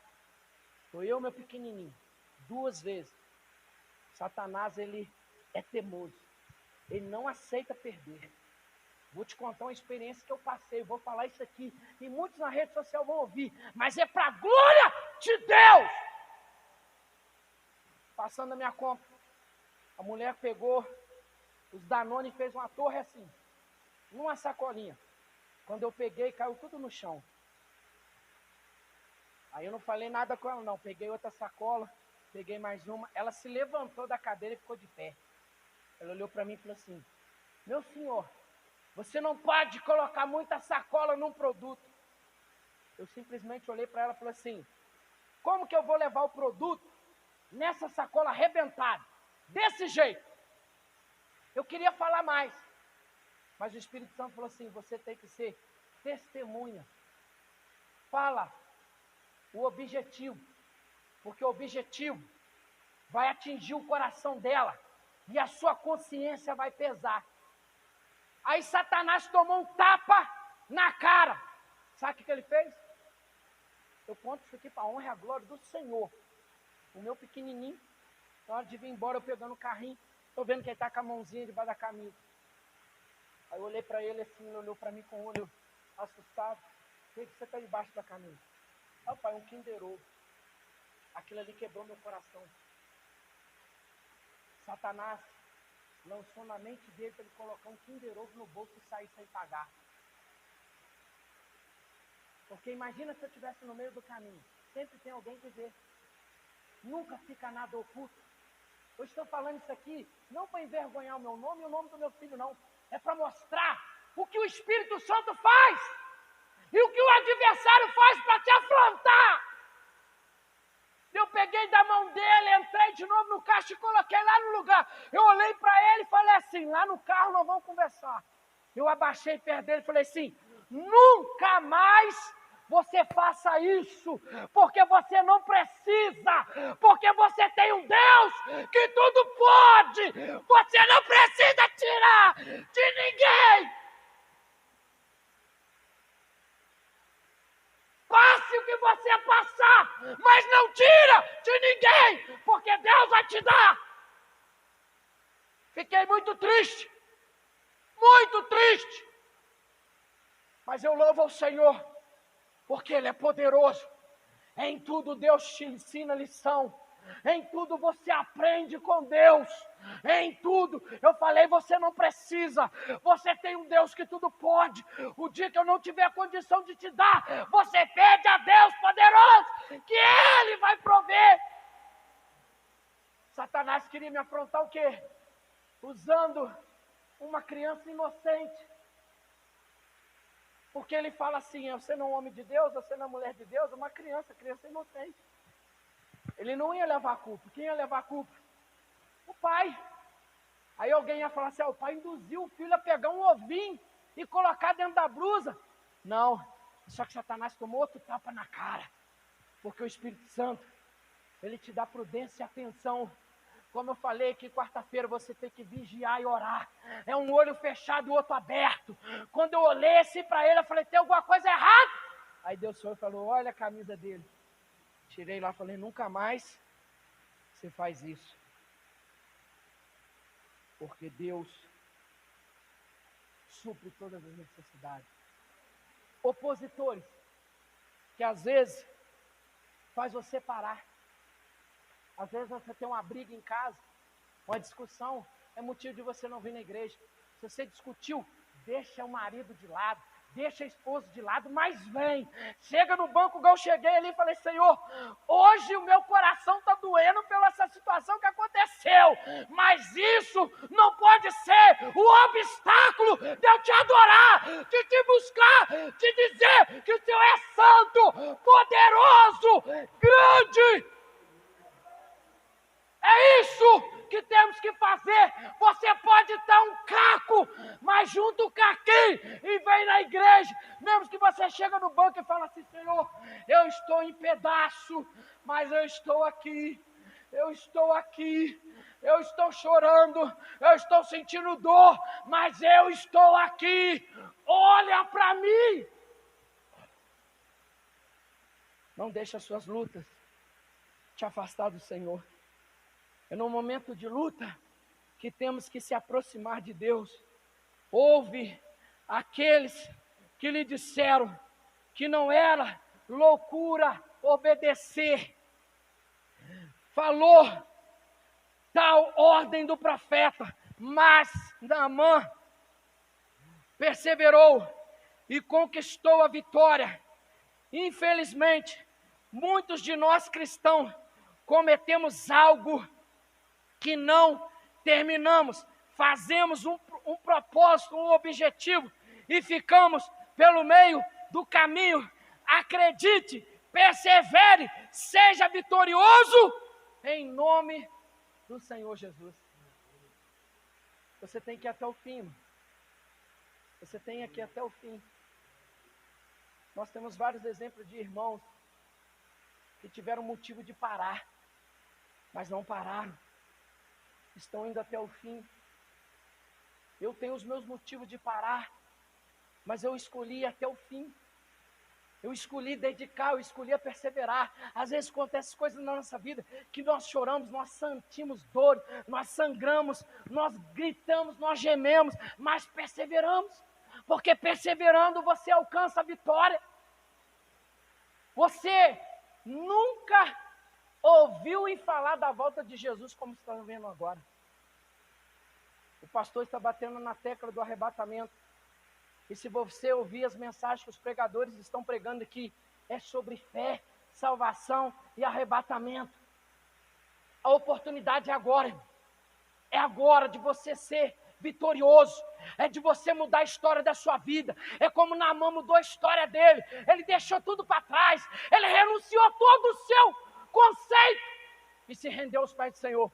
foi eu, meu pequenininho, 2 vezes. Satanás, ele é teimoso, ele não aceita perder. Vou te contar uma experiência que eu passei, vou falar isso aqui, e muitos na rede social vão ouvir, mas é para a glória de Deus. Passando a minha compra, a mulher pegou os Danone e fez uma torre assim, numa sacolinha. Quando eu peguei, caiu tudo no chão. Aí eu não falei nada com ela não, peguei outra sacola, peguei mais uma, ela se levantou da cadeira e ficou de pé. Ela olhou para mim e falou assim: meu senhor, você não pode colocar muita sacola num produto. Eu simplesmente olhei para ela e falei assim: como que eu vou levar o produto nessa sacola arrebentada, desse jeito? Eu queria falar mais, mas o Espírito Santo falou assim: você tem que ser testemunha. Fala o objetivo, porque o objetivo vai atingir o coração dela e a sua consciência vai pesar. Aí Satanás tomou um tapa na cara. Sabe o que ele fez? Eu conto isso aqui para a honra e a glória do Senhor. O meu pequenininho, na hora de vir embora, eu pegando o carrinho, estou vendo que ele está com a mãozinha debaixo da camisa. Aí eu olhei para ele assim, ele olhou para mim com o olho assustado. O que você está debaixo da camisa? Ah, pai, um Kinder Ovo. Aquilo ali quebrou meu coração. Satanás lançou na mente dele para ele colocar um Kinder Ovo no bolso e sair sem pagar. Porque imagina se eu estivesse no meio do caminho. Sempre tem alguém que vê. Nunca fica nada oculto. Eu estou falando isso aqui não para envergonhar o meu nome e o nome do meu filho, não. É para mostrar o que o Espírito Santo faz. E o que o adversário faz para te afrontar? Eu peguei da mão dele, entrei de novo no caixa e coloquei lá no lugar. Eu olhei para ele e falei assim, lá no carro nós vamos conversar. Eu abaixei perto dele e falei assim, nunca mais você faça isso, porque você não precisa, porque você tem um Deus que tudo pode. Você não precisa tirar de ninguém. Passe o que você passar, mas não tira de ninguém, porque Deus vai te dar. Fiquei muito triste, mas eu louvo ao Senhor, porque Ele é poderoso. Em tudo Deus te ensina lição. Em tudo você aprende com Deus. Em tudo, eu falei, você não precisa. Você tem um Deus que tudo pode. O dia que eu não tiver condição de te dar, você pede a Deus poderoso, que Ele vai prover. Satanás queria me afrontar o quê? Usando uma criança inocente. Porque ele fala assim, você não é um homem de Deus, você não é mulher de Deus, uma criança inocente. Ele não ia levar a culpa. Quem ia levar a culpa? O pai. Aí alguém ia falar assim, o pai induziu o filho a pegar um ovinho e colocar dentro da blusa. Não, só que Satanás tomou outro tapa na cara. Porque o Espírito Santo, ele te dá prudência e atenção. Como eu falei que quarta-feira você tem que vigiar e orar. É um olho fechado e o outro aberto. Quando eu olhei assim para ele, eu falei, tem alguma coisa errada? Aí Deus foi e falou, olha a camisa dele. Tirei lá e falei, nunca mais você faz isso. Porque Deus supre todas as necessidades. Opositores, que às vezes faz você parar. Às vezes você tem uma briga em casa, uma discussão, é motivo de você não vir na igreja. Se você discutiu, deixa o marido de lado, deixa a esposa de lado, mas vem. Chega no banco, igual eu cheguei ali e falei, Senhor, hoje o meu coração está doendo pela essa situação que aconteceu, mas isso não pode ser o obstáculo de eu te adorar, de te buscar, de dizer que o Senhor é santo, poderoso, grande. É isso que temos que fazer. Você pode estar um caco, mas junta o caquinho e vem na igreja. Mesmo que você chega no banco e fala assim, Senhor, eu estou em pedaço, mas eu estou aqui. Eu estou chorando, eu estou sentindo dor, mas eu estou aqui. Olha para mim. Não deixe as suas lutas te afastar do Senhor. É no momento de luta que temos que se aproximar de Deus. Houve aqueles que lhe disseram que não era loucura obedecer. Falou tal ordem do profeta, mas Naamã perseverou e conquistou a vitória. Infelizmente, muitos de nós cristãos cometemos algo que não terminamos, fazemos um propósito, um objetivo e ficamos pelo meio do caminho. Acredite, persevere, seja vitorioso em nome do Senhor Jesus. Você tem que ir até o fim. Você tem que ir até o fim. Nós temos vários exemplos de irmãos que tiveram motivo de parar, mas não pararam. Estão indo até o fim. Eu tenho os meus motivos de parar, mas eu escolhi até o fim. Eu escolhi dedicar, eu escolhi a perseverar. Às vezes acontecem coisas na nossa vida que nós choramos, nós sentimos dor, nós sangramos, nós gritamos, nós gememos, mas perseveramos. Porque perseverando você alcança a vitória. Você nunca ouviu em falar da volta de Jesus como está vendo agora. O pastor está batendo na tecla do arrebatamento. E se você ouvir as mensagens que os pregadores estão pregando aqui, é sobre fé, salvação e arrebatamento. A oportunidade é agora. É agora de você ser vitorioso, é de você mudar a história da sua vida. É como Naamã mudou a história dele, ele deixou tudo para trás, ele renunciou todo o seu conceito e se rendeu aos pés do Senhor.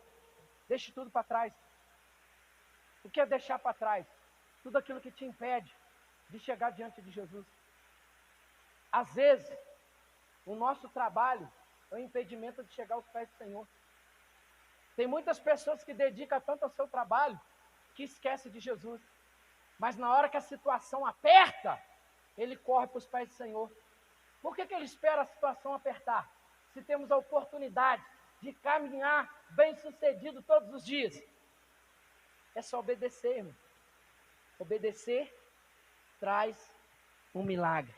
Deixe tudo para trás. O que é deixar para trás? Tudo aquilo que te impede de chegar diante de Jesus. Às vezes, o nosso trabalho é um impedimento de chegar aos pés do Senhor. Tem muitas pessoas que dedicam tanto ao seu trabalho que esquecem de Jesus. Mas na hora que a situação aperta, ele corre para os pés do Senhor. Por que ele espera a situação apertar? Se temos a oportunidade de caminhar bem sucedido todos os dias. É só obedecer, irmão. Obedecer traz um milagre.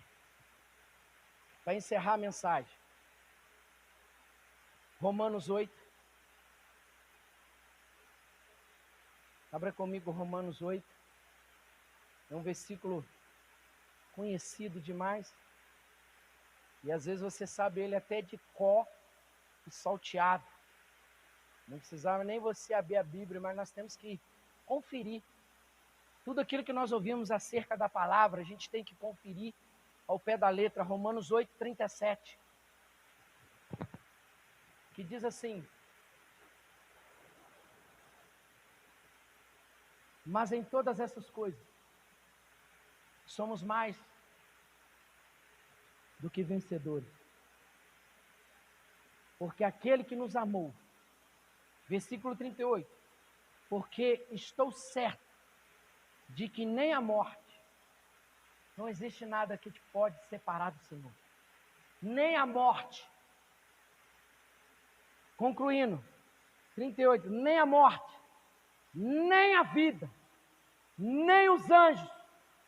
Para encerrar a mensagem. Romanos 8. Abra comigo Romanos 8. É um versículo conhecido demais. E às vezes você sabe ele até de cor e salteado. Não precisava nem você abrir a Bíblia, mas nós temos que conferir. Tudo aquilo que nós ouvimos acerca da palavra, a gente tem que conferir ao pé da letra. Romanos 8, 37. Que diz assim: mas em todas essas coisas, somos mais do que vencedores. Porque aquele que nos amou, versículo 38, porque estou certo de que nem a morte, não existe nada que te pode separar do Senhor. Nem a morte. Concluindo, 38, nem a morte, nem a vida, nem os anjos,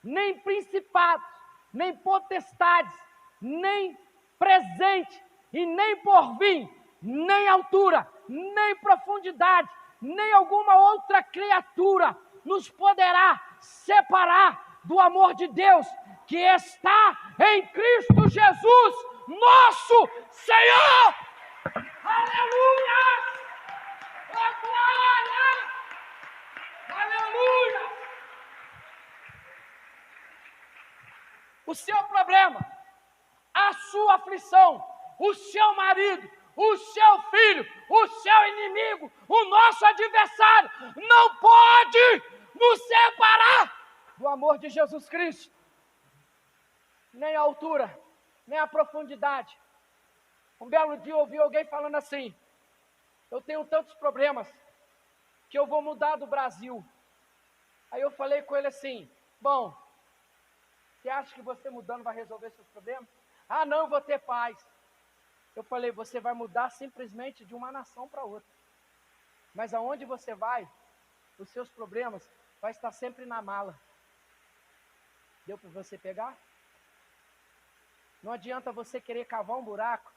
nem principados, nem potestades, nem presente e nem porvir, nem altura, nem profundidade, nem alguma outra criatura nos poderá separar do amor de Deus que está em Cristo Jesus, nosso Senhor. Aleluia! Oh, glória! Aleluia! O seu problema, a sua aflição, o seu marido, o seu filho, o seu inimigo, o nosso adversário, não pode nos separar do amor de Jesus Cristo. Nem a altura, nem a profundidade. Um belo dia eu ouvi alguém falando assim: eu tenho tantos problemas que eu vou mudar do Brasil. Aí eu falei com ele assim: bom, você acha que você mudando vai resolver seus problemas? Ah, não, eu vou ter paz. Eu falei: você vai mudar simplesmente de uma nação para outra. Mas aonde você vai, os seus problemas vai estar sempre na mala. Deu para você pegar? Não adianta você querer cavar um buraco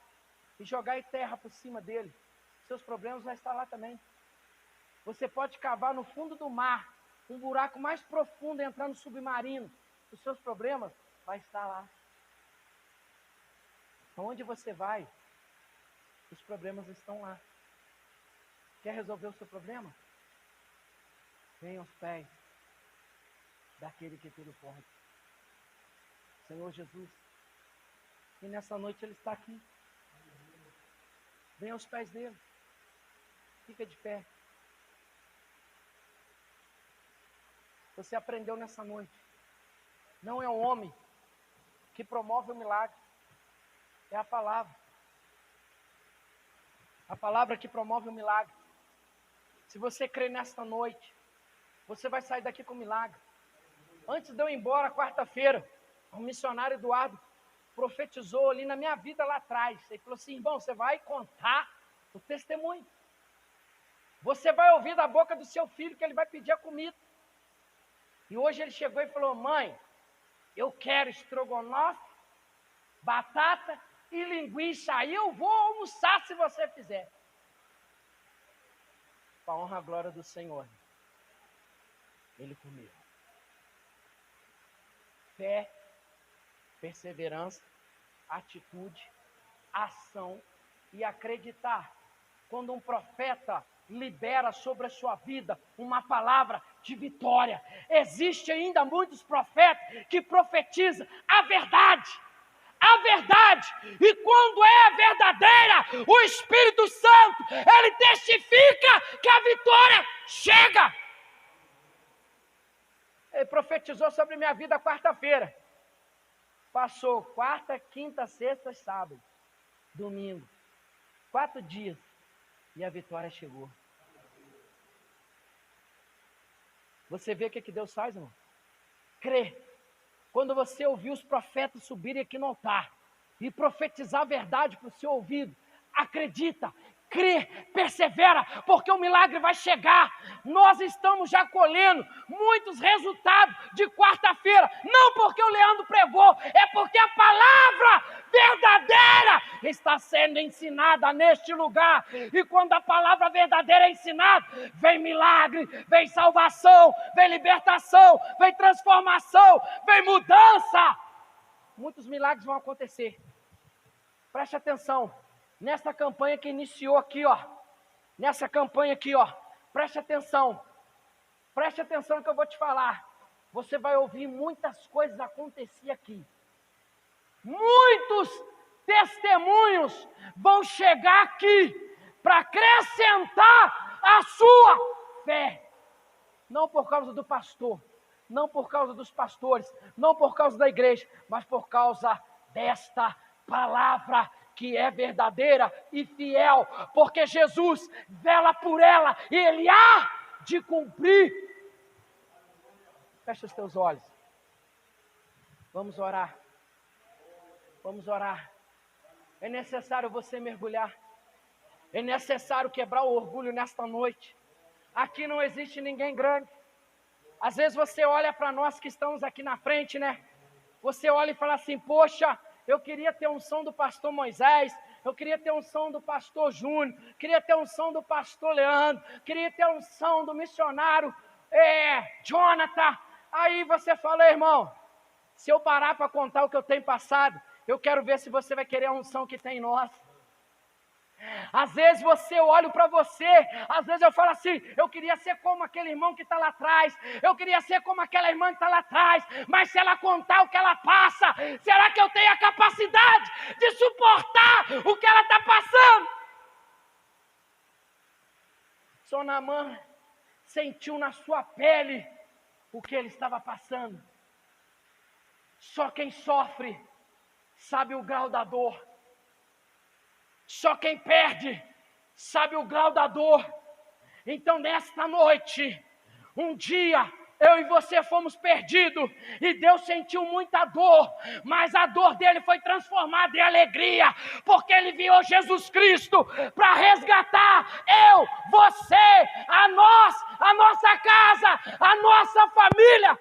e jogar terra por cima dele. Seus problemas vão estar lá também. Você pode cavar no fundo do mar, um buraco mais profundo, entrar no submarino. Os seus problemas vão estar lá. Aonde você vai, os problemas estão lá. Quer resolver o seu problema? Venha aos pés daquele que tudo pode. Senhor Jesus. E nessa noite Ele está aqui. Venha aos pés dEle. Fica de pé. Você aprendeu nessa noite. Não é o homem que promove o milagre. É a palavra. A palavra que promove o milagre. Se você crê nesta noite, você vai sair daqui com milagre. Antes de eu ir embora, quarta-feira, o missionário Eduardo profetizou ali na minha vida lá atrás. Ele falou assim: irmão, você vai contar o testemunho. Você vai ouvir da boca do seu filho que ele vai pedir a comida. E hoje ele chegou e falou: mãe, eu quero estrogonofe, batata e linguiça. Aí eu vou almoçar se você fizer. Para a honra e a glória do Senhor. Ele comeu. Fé, perseverança, atitude, ação e acreditar. Quando um profeta libera sobre a sua vida uma palavra de vitória. Existe ainda muitos profetas que profetizam a verdade. A verdade. E quando é verdadeira, o Espírito Santo, ele testifica que a vitória chega. Ele profetizou sobre minha vida quarta-feira. Passou quarta, quinta, sexta, sábado, domingo. 4 dias. E a vitória chegou. Você vê o que Deus faz, irmão? Crê. Quando você ouvir os profetas subirem aqui no altar e profetizar a verdade para o seu ouvido, acredita, crê, persevera, porque o milagre vai chegar. Nós estamos já colhendo muitos resultados de quarta-feira, não porque o Leandro pregou, é porque a palavra verdadeira está sendo ensinada neste lugar. E quando a palavra verdadeira é ensinada, vem milagre, vem salvação, vem libertação, vem transformação, vem mudança. Muitos milagres vão acontecer. Preste atenção. Nessa campanha que iniciou aqui, ó. Nessa campanha aqui, ó. Preste atenção. Preste atenção no que eu vou te falar. Você vai ouvir muitas coisas acontecer aqui. Muitos testemunhos vão chegar aqui para acrescentar a sua fé. Não por causa do pastor, não por causa dos pastores, não por causa da igreja, mas por causa desta palavra que é verdadeira e fiel, porque Jesus vela por ela e Ele há de cumprir. Fecha os teus olhos. Vamos orar. Vamos orar. É necessário você mergulhar. É necessário quebrar o orgulho nesta noite. Aqui não existe ninguém grande. Às vezes você olha para nós que estamos aqui na frente, né? Você olha e fala assim, poxa, eu queria ter unção do pastor Moisés, eu queria ter unção do pastor Júnior, queria ter unção do pastor Leandro, queria ter unção do missionário Jonathan. Aí você fala, irmão, se eu parar para contar o que eu tenho passado, eu quero ver se você vai querer a unção que tem em nós. Às vezes você olha para você, às vezes eu falo assim, eu queria ser como aquele irmão que está lá atrás, eu queria ser como aquela irmã que está lá atrás, mas se ela contar o que ela passa, será que eu tenho a capacidade de suportar o que ela está passando? Só Naamã sentiu na sua pele o que ele estava passando. Só quem sofre sabe o grau da dor. Só quem perde sabe o grau da dor. Então nesta noite, um dia eu e você fomos perdidos e Deus sentiu muita dor, mas a dor dele foi transformada em alegria, porque ele enviou Jesus Cristo para resgatar eu, você, a nós, a nossa casa, a nossa família.